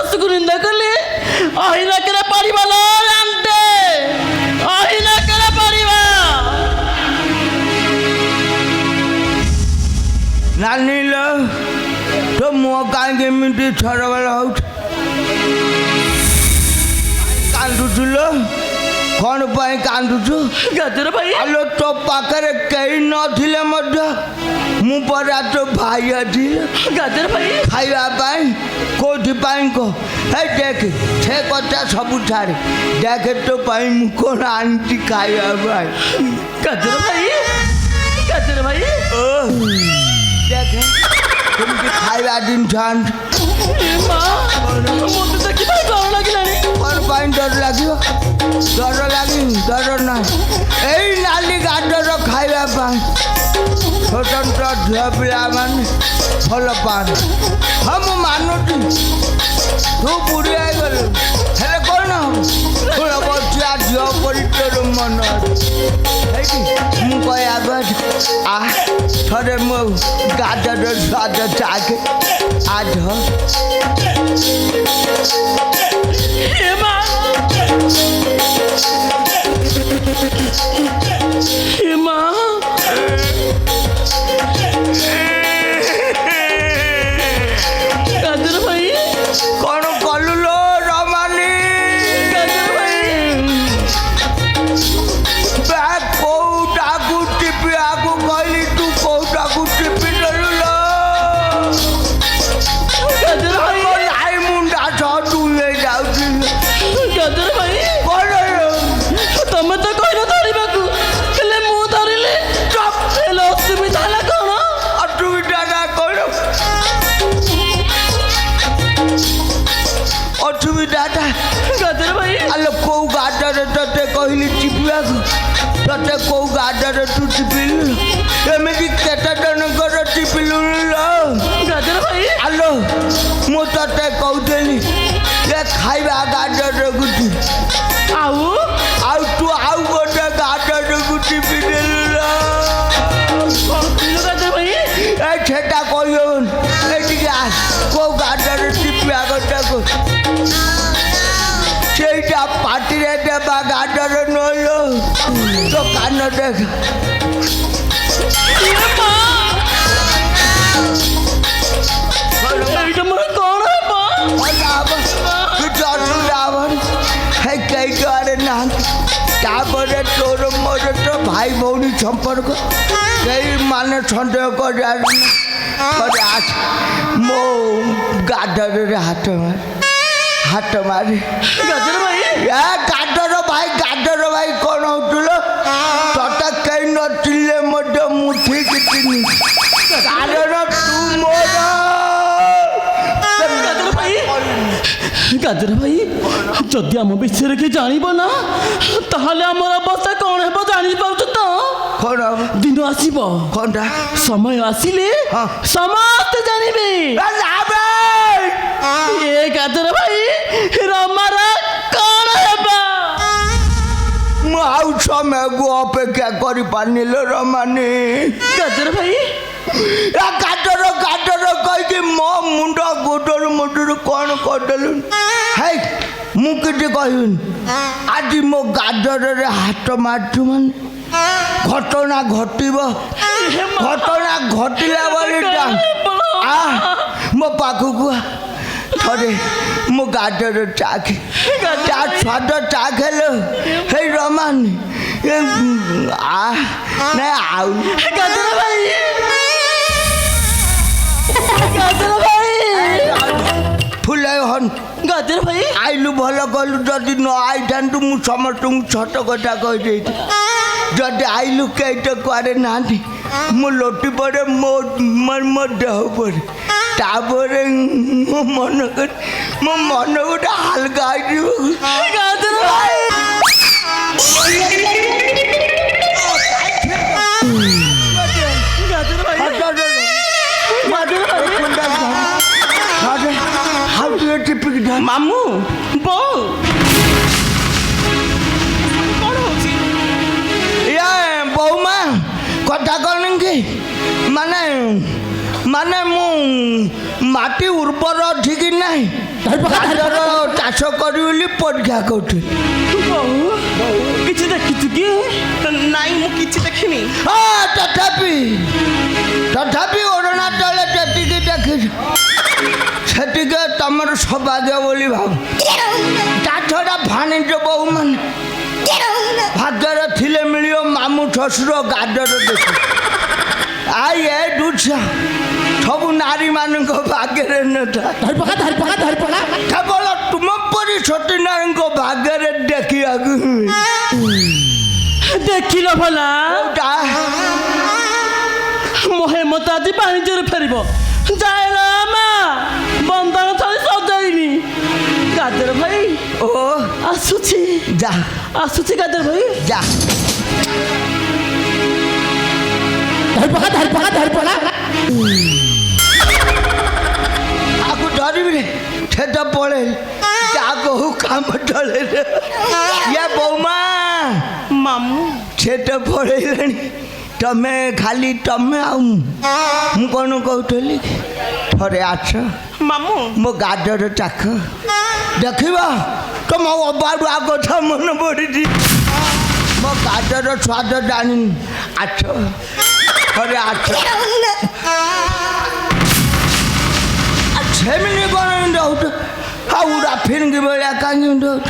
ଶାଶୁକୁ ନିନ୍ଦା କଲେ ଅହିନାକରେ ପଡ଼ିବ ଲୋ ରାଣ୍ଡେ, ଅହିନାକରେ ପଡ଼ିବ। ନାନୀ ଲୋ ତୋ ମୁହଁ କାହିଁକି ଏମିତି ଛଡ଼ବଳ ହଉଛି? କାନ୍ଦୁଛୁ ଲୋ, କ'ଣ ପାଇଁ କାନ୍ଦୁଛୁ? ଗାଜର ଭାଇ ଆଲୋ ତୋ ପାଖରେ କେହି ନଥିଲେ ମଧ୍ୟ ମୁଁ ପରା ତୋ ଭାଇ ଅଛି ଗାଜର ଭାଇ ଖାଇବା ପାଇଁ। କୋଉଥିପାଇଁ କହ? ହେ ଦେଖେ ସେ କଥା ସବୁ ଛାଡ଼େ, ଦେଖେ ତୋ ପାଇଁ ମୁଁ କ'ଣ ଆଣିଛି ଖାଇବା ପାଇଁ। ଗାଜର ଭାଇ ଗାଜର ଭାଇ ଓ ଦେଖେ କେମିତି ଖାଇବା ଜିନିଷ ଆଣିଛି। ମା ମୋତେ ଦେଖିବା ଡର ଲାଗିଲାଣି। କ'ଣ ପାଇଁ ଡର ଲାଗିବ? ଡର ଲାଗିନି, ଡର ନାହିଁ। ଏଇ ନାଲି ଗାଜର ଖାଇବା ପାଇଁ ସ୍ୱତନ୍ତ୍ର ଝିଅ ପିଲାମାନେ ଭଲ ପାଆନ୍ତି। ହଁ ମୁଁ ମାନୁଛି ତୁ ବୁଢ଼ୀ ହେଇଗଲୁ, ହେଲେ କ'ଣ ଶୁଣ ବସିଆ ଝିଅ ପରି ତୋର ମନ ଅଛି। ହେଇକି ମୁଁ କହିବା କଥା ଆ ଥରେ ମୋ ଗାଜର ସ୍ୱାଦ ଚାଖେ। ଆଜ ଏ ମା ଏ ମା ଗାଜର ଭାଇ କ'ଣ କଲୁ ଲୋ ରମାନି? ଗାଜର ଭାଇ କୋଉଟାକୁ ଟିପିବାକୁ କହିଲି ତୁ କୋଉଟାକୁ ଟିପି ଦେଲୁ ଲୋ? ଗାଜର ଭାଇ ନାଇଁ ମୁଣ୍ଡା ଛଟୁ ହେଇଯାଉଛି। ଗାଜର ଭାଇ କ'ଣ ତମେ ତ କହିଲ ଧରିବାକୁ, ହେଲେ ମୁଁ ଧରିଲି। ହେଲେ ଅସୁବିଧା ହେଲା କ'ଣ? ଅସୁବିଧାଟା କ'ଣ? ଅସୁବିଧାଟା ଗାଜର ଭାଇ ଆଲୋ କୋଉ ଗାଜରେ ତତେ କହିଲି ଚିପିବାକୁ? ତତେ କୋଉ ଗାଜରେ ତୁ ଚିପିଲୁ? ଏମିତି କେତେ ଜଣଙ୍କର ଚିପିଲୁ ଲୋ? ଗାଜର ଭାଇ ଆଲୋ ମୁଁ ତତେ କହୁଥିଲି ଯେ ଖାଇବା ଗାଜରକୁ ଆଉ ଆଉ ତୁ ଆଉ ଗୋଟେ ଗାଜରକୁ ଚିପି ଦେଲୁ ଲୋ। କ'ଣ କହିଲ ଗାଜର ଭାଇ? ଏ ସେଟା କହିହବନି, ଏଠିକି ଆସ। କୋଉ ଗାଜର ଚିପିବା କଥା କହ? ସେଇଟା ପାଟିରେ ଦେବା ଗାଜର ନୁହଁ, ତୋ କାନ ଦେଖ। ଏ ମା ଏଇଟା ମୋର କ'ଣ ହେବ? କିଛି ଅସୁବିଧା ହବନି, କେହି ଘରେ ନାହାନ୍ତି। ତାପରେ ତୋର ମୋର ତ ଭାଇ ଭଉଣୀ ସମ୍ପର୍କ, କେହି ମାନେ ସନ୍ଦେହ କରିବାର ନାହିଁ। ଥରେ ଆସ ମୋ ଗାଜରରେ ହାତ ମାରି। ଗାଜର ଭାଇ ଏ ଗାଜର ଭାଇ କ'ଣ ହଉଥିଲ? ତତେ କେହି ନଥିଲେ ମଧ୍ୟ ମୁଁ ଠିକ୍ ଚିହ୍ନି, କାରଣ ତୁ ମୋର। ଗାଜର ଭାଇ ଯଦି ଆମ ବିଷୟରେ କିଏ ଜାଣିବ ନା, ତାହେଲେ ଆମର ଅବସ୍ଥା କ'ଣ ହେବ ଜାଣିପାରୁଛୁ ତ? କ'ଣ ହବ? ଦିନ ଆସିବ, କ'ଣଟା? ସମୟ ଆସିଲେ ହଁ। ସମସ୍ତେ ଜାଣିବେ। ଏ ଗାଜର ଭାଇ ରମାର କ'ଣ ହେବ? ମୁଁ ଆଉ ସମୟକୁ ଅପେକ୍ଷା କରିପାରିନି ଲୋ ରମାନି। ଗାଜର ଭାଇ ଗାଜର କହିକି ମୋ ମୁଣ୍ଡ ଗୋଟରୁ କ'ଣ କରିଦେଲୁ? ହେଇ ମୁଁ କିଛି କହିବିନି। ଆଜି ମୋ ଗାଜରରେ ହାତ ମାରୁଛୁ ମାନେ ଘଟଣା ଘଟିବ। ଘଟଣା ଘଟିଲା ବୋଲି ମୋ ପାଖକୁ ଥରେ ମୋ ଗାଜର ଚାଖେ, ତା ସ୍ୱାଦ ଚାଖେଲୋ। ହେଇ ରମାନି ନାଇଁ ଆଉ ଗାଜର ଭାଇ ଗାଜର ଭାଇ ଫୁଲ ହନ୍ ଗାଜର ଭାଇ ଆଇଲୁ ଭଲ କଲୁ। ଯଦି ନ ଆଇଥାନ୍ତୁ ମୁଁ ସମସ୍ତଙ୍କୁ ଛୋଟ କଥା କହିଦେଇଛି। ଯଦି ଆଇଲୁ କେହି ତ କୁଆଡ଼େ ନାହାନ୍ତି, ମୁଁ ଲୋଟି ପଡ଼େ ମୋ ଦେହ ଉପରେ। ତାପରେ ମୋ ମନ ଗୋଟେ ହାଲକା ହେଇଯିବ। ଗାଜର ଭାଇ ଗାଜର ଭାଇ ମାମୁଁ ବୋଉ କ'ଣ ହଉଛି? ବୋଉ ମା କଥା କ'ଣ କି ମାନେ ମୁଁ ମାଟି ଉର୍ବର ଅଛି କି ନାହିଁ ଗାଜର ଚାଷ କରିବି ବୋଲି ପରୀକ୍ଷା କରୁଥିଲି। ବୋହୁ କିଛି ଦେଖିଛୁ କି? ନାଇଁ ମୁଁ କିଛି ଦେଖିନି। ହଁ ତଥାପି ଓଢ଼ଣା ତଳେ ଯେତିକି ଦେଖିଛୁ ସେତିକି ତମର ସୌଭାଗ୍ୟ ବୋଲି ଭାବ। ତା ଛଡ଼ା ଭାଣିଜ ବୋହୁ ମାନେ ଭାଗ୍ୟରେ ଥିଲେ ମିଳିବ ମାମୁଁ ଶ୍ୱଶୁର ଗାଜର ଦେଖ। ଆଇ ଏ ଦୁଛା ସବୁ ନାରୀମାନଙ୍କ ଭାଗ୍ୟରେ ନଥାଏ। କେବଳ ତୁମ ପରି ସତୀ ନାରୀଙ୍କ ଭାଗ୍ୟରେ ଦେଖିବାକୁ ଦେଖିଲ ଭଲା କୋଉଟା? ମୋ ହେମନ୍ତ ଆଜି ବାଣିଜ୍ୟରେ ଫେରିବ। ଯାଇଲ ମା ବନ୍ଧନ ଥଳି ସଜାଇନି। ଗାଜର ଭାଇ ଓ ଆସୁଛି ଯା ଆସୁଛି ଗାଜର ଭାଇ। ଯା ଆକୁ ଧରିବି ରେ ସେ ତ ପଳେଇ ଯା କହୁ କାମ ଚଳେ ଇଏ ବୋଉମା ମାମୁଁ ସେ ତ ପଳେଇଲେଣି। ତମେ ଖାଲି ତମେ ଆଉ ମୁଁ କ'ଣ କହୁଥିଲି ଥରେ ଆସ ମାମୁଁ ମୋ ଗାଜର ଚାଖ ଦେଖିବ ତମ ଅବାଡୁଆ କଥା ମନେ ପଡ଼ିଛି। ମୋ ଗାଜର ସ୍ୱାଦ ଜାଣିନି। ଆସ ଥରେ ଆସ। ସେମିତି କ'ଣ ରହୁଛ ଆଉ ରାଫିନିକି ଭଳିଆ କାହିଁକି ରହୁଛ?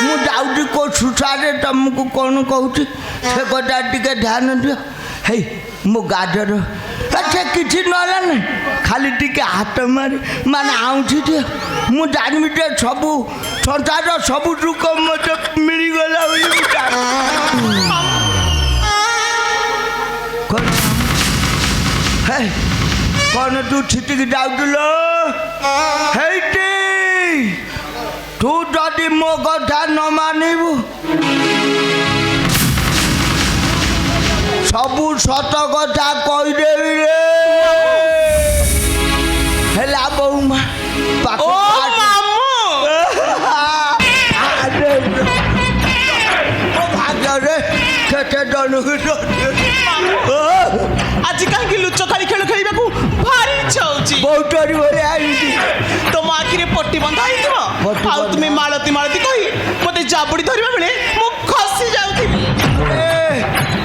ମୁଁ ଯାଉଛି କେଉଁ ସୁସାରେ ତମକୁ କ'ଣ କହୁଛି ସେ କଥା ଟିକେ ଧ୍ୟାନ ଦିଅ। ହେଇ ମୋ ଗାଜର ସେ କିଛି ନହେଲା ନାହିଁ ଖାଲି ଟିକେ ହାତ ମାରି ମାନେ ଆଉଁଛି ଦିଅ। ମୁଁ ଜାଣିବି ଯେ ସବୁ ସଂସାର ସବୁ ସୁଖ ମୋତେ ମିଳିଗଲା ବୋଲି ମୁଁ ଜାଣି। ହେଇ କ'ଣ ତୁ ଛିଟିକି ଯାଉଥିଲ? ହେଇଟି ତୁ ଯଦି ମୋ କଥା ନ ମାନିବୁ ସବୁ ସତ କଥା କହିଦେବି ରେ। ହେଲା ବୋଉମା ଓ ମାମୁଁ ଭାଗ୍ୟରେ କେତେ ଜଣକୁ ଆଜି କାହିଁକି ଲୁଚକାଳି ଖେଳ ଖେଳିବାକୁ ଭାରି ଇଚ୍ଛା ହଉଛି। ବହୁତରି ଭଳିଆ ହେଇଛି। ତମ ଆଖିରେ ପଟି ବନ୍ଧା ହେଇଥିବ ପଟି ଆଉ ବନ୍ଧା। ତୁମେ ମାଳତୀ ମାଳତୀ କହି ମତେ ଜାବୁଡ଼ି ଧରିବା ବେଳେ ମୁଁ ଖସି ଯାଉଥିବି।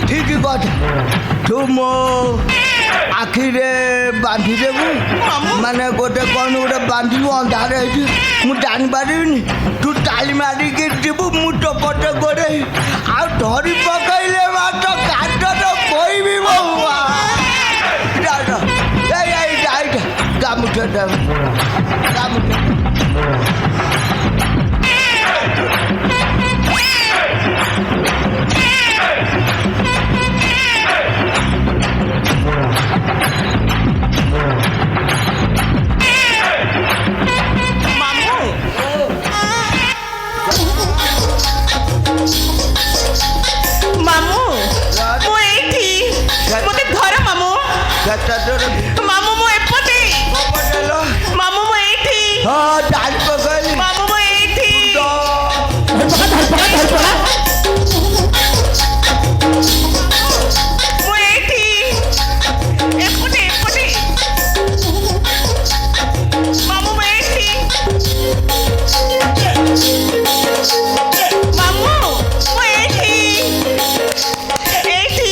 ଠିକ କଥା ତୁ ମୋ ଆଖିରେ ବାନ୍ଧିଦେବୁ ମାନେ ଗୋଟେ କ'ଣ ଗୋଟେ ବାନ୍ଧିବୁ ଅନ୍ଧାର ହେଇଛି ମୁଁ ଜାଣିପାରିବିନି। ତୁ ତାଳି ମାରିକି ଯିବୁ ମୁଁ ତୋ ପଟେ ଗୋଡ଼େଇ ଆଉ ଧରି ପକେଇଲେ ମାତ୍ର କାଠର କହିବି ବୋଉ। ଗାମୁଛା ଗାମୁଛା ମାମୁଁ ମୁଁ ଏଇଠି ମତେ ଧର ମାମୁଁ। ମାମୁଁ ମୁଁ ଏପଟେ। ମାମୁଁ ମୁଁ ଏଇଠି। ମାମୁଁ ମୁଁ ଏଇଠି। ମୁଁ ଏଇଠି ଏପଟେ ଏପଟେ। ମାମୁଁ ମୁଁ ଏଇଠି। ମାମୁଁ ମୁଁ ଏଇଠି ଏଇଠି।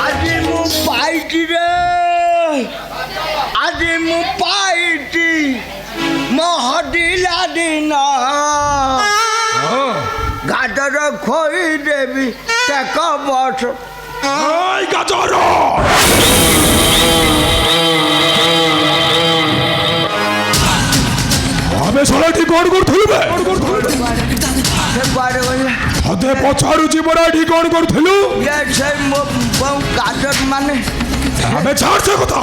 ଆଜି ମୁଁ ପାଇଛି ରେ ଆଜି ମୁଁ ପାଇଛି ମୋ ହଜିଲା ଦିନ ଗାଜର ଖୋଇଦେବି ଟେକ ବସ। ଗାଜର ଆମେ ଶଳାଟି କ'ଣ କରୁଥିଲୁ ବେ? ସେ କୁଆଡ଼େ ଗଲା? ତତେ ପଚାରୁଛି ପରା ଏଠି କ'ଣ କରୁଥିଲୁ? ଇଏ ସେ ମୋ ଗାଜର ମାନେ ଆମେ ଛାଡ଼ ସେ କଥା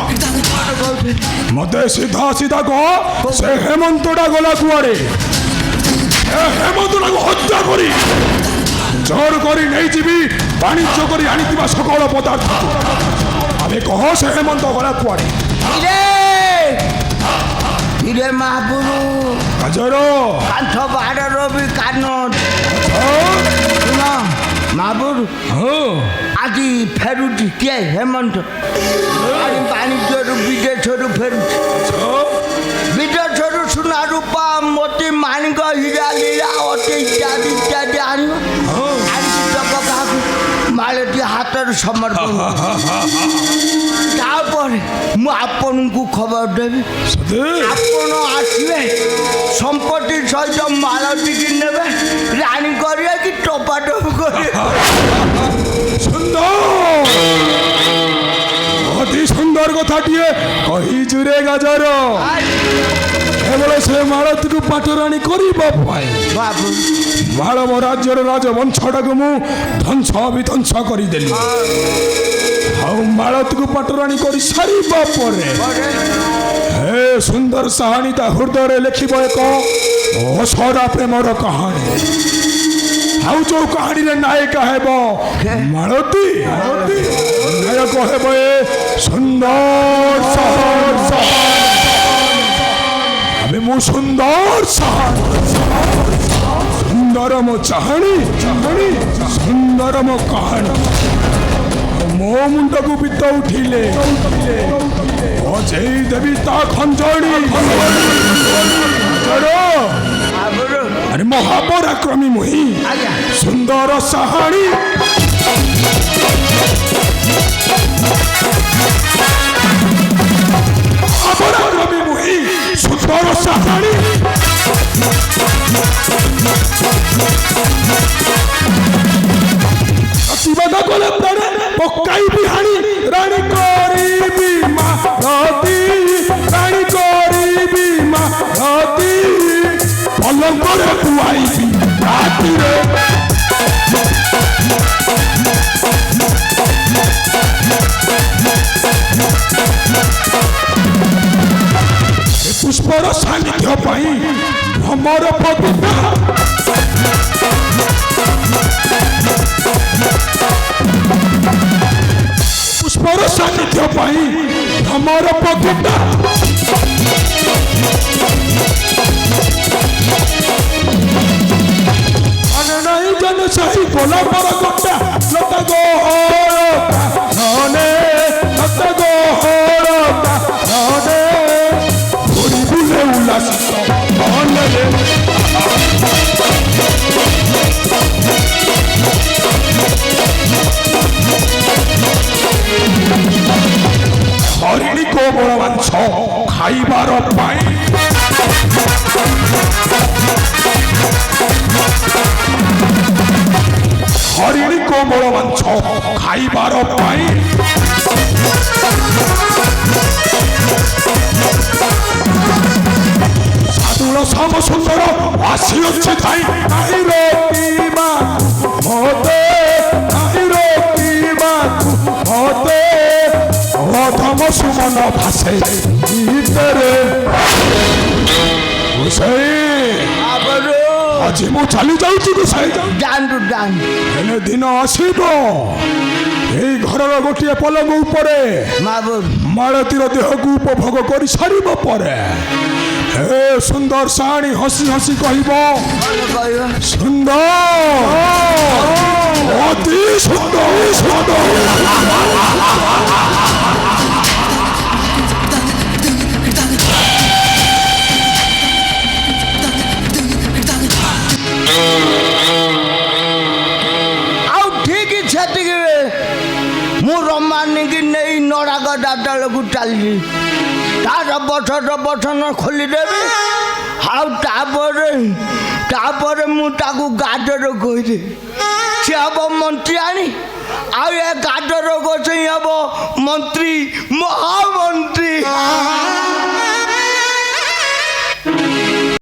ମତେ ସିଧା ସିଧା କହ ସେ ହେମନ୍ତଟା ଗଲା କୁଆଡ଼େ? ହେମନ୍ତଟାକୁ ହତ୍ୟା କରି ଜୋର କରି ନେଇଯିବି ବାଣିଜ୍ୟ କରି ଆଣିଥିବା ସକଳ ପଦାର୍ଥକୁ। ଆମେ କହ ସେ ହେମନ୍ତ ଗଲା କୁଆଡ଼େ? କିରେ ମହାପୁରୁ ଗାଜର କାନ୍ଥ ବାହାରର ବି କାନ ଶୁଣ ମହାପୁରୁ ହଁ ଆଜି ଫେରୁଛି କିଏ ହେମନ୍ତ ଆଜି ବାଣିଜ୍ୟରୁ ବିଦେଶରୁ ଫେରୁଛି ବିଦେଶରୁ ସୁନା ରୂପା ମୋତି ମାଣିକ ହୀରା ଲୀଳା ଅତି ଇତ୍ୟାଦି ଇତ୍ୟାଦି ଆଣିବ ଆଣିକି ଦବ କାହାକୁ ମାଳଟି ହାତରେ ସମର୍ପଣ ତାପରେ ମୁଁ ଆପଣଙ୍କୁ ଖବର ଦେବି ସତେ ଆପଣ ଆସିବେ ସମ୍ପତ୍ତି ସହିତ ମାଳଟିକି ନେବେ ରାଣୀ କରିବେ କି ଟପାଟପ କରିବେ ସୁନ୍ଦର ଅତି ସୁନ୍ଦର କଥାଟିଏ କହିଛୁ ରେ ଗାଜର କେବଳ ସେ ମାଳତୀକୁ ପାଟରାଣୀ କରିବା ପାଇଁ ବାବୁ ମାଳବ ରାଜ୍ୟର ରାଜବଂଶଟାକୁ ମୁଁ ଧ୍ୱଂସ ବିଧ୍ୱଂସ କରିଦେଲି ଆଉ ମାଳତୀକୁ ପାଟରାଣୀ କରି ସାରିବା ପରେ ହେ ସୁନ୍ଦର ସାହାଣୀ ତା ହୃଦୟରେ ଲେଖିବ ଏକ ଅସରା ପ୍ରେମର କାହାଣୀ ଆଉ ଯୋଉ କାହାଣୀରେ ନାୟିକା ହେବ ମାଳତୀ ନାୟକ ହେବ ଏ ସୁନ୍ଦର ଏବେ ମୁଁ ସୁନ୍ଦର ସୁନ୍ଦର ମୋ ଚାହାଣୀ ସୁନ୍ଦର ମୋ କାହାଣୀ ମୋ ମୁଣ୍ଡକୁ ବିତ ଉଠିଲେ ଅଜେଇ ଦେବି ତା ଖଞ୍ଜଣି ଆରେ ମହାପରାକ୍ରମୀ ମୁହିଁ ସୁନ୍ଦର ସାହାଣୀ ମହାପରାକ୍ରମୀ ମୁହିଁ ସୁନ୍ଦର ସାହାଣୀ ପ୍ରତିବାଦ କଲେ ପ୍ରାଣେ ପକାଇବି ହାଣି ରାଣୀ କରିବି ମାଳତୀ ରାଣୀ କରିବି ମାଳତୀ ପଲଙ୍କରେ ପୁଆଇବି ରାତିରେ ପୁଷ୍ପର ସାନ୍ନିଧ୍ୟ ପାଇଁ ଭ୍ରମର ପବିତ୍ର ପୁଷ୍ପର ସାନ୍ନିଧ୍ୟ ପାଇଁ ଭ୍ରମର ପବିତ୍ର নাই জন সাহি গোলাপর গোটা লতা গোহরতা ননে লতা গোহরতা ননে ঘুরি বুলে উল্লাসিত মনে হরিণী কোমল মাংস খাইবার পাই হরিণী কোমল মাংস খাইবার পাই সাধুর সম সুন্দর আসিଅଛି ଥାଇ ନାହିଁ ରୋକିବା ମତେ ନାହିଁ ରୋକିବାକୁ ମତେ ଅଧମ ସୁମନ ଭାସେ ଭିତରେ ଆଜି ମୁଁ ଚାଲି ଯାଉଛି ଗୋସାଇ ଜାଣନ୍ତୁ ଜାଣନ୍ତୁ ହେଲେ ଦିନ ଆସିବ ଏଇ ଘରର ଗୋଟିଏ ପଲଙ୍କ ଉପରେ ମାଳତୀର ଦେହକୁ ଉପଭୋଗ କରି ସାରିବା ପରେ ହେ ସୁନ୍ଦର ସାହାଣୀ ହସି ହସି କହିବ ସୁନ୍ଦର ଅତି ସୁନ୍ଦର ଆଉ ଠିକ ସେତିକି ମୁଁ ରମାନିକି ନେଇ ନରାଗ ଦାଦଳକୁ ଚାଲିଛି ତାର ବସନ ଖୋଲିଦେବି ଆଉ ତାପରେ ମୁଁ ତାକୁ ଗାଜର କହିଦେବି ସେ ହବ ମନ୍ତ୍ରୀ ଆଣି ଆଉ ଏ ଗାଜର ଗୋସେଇ ହବ ମନ୍ତ୍ରୀ ମହାମନ୍ତ୍ରୀ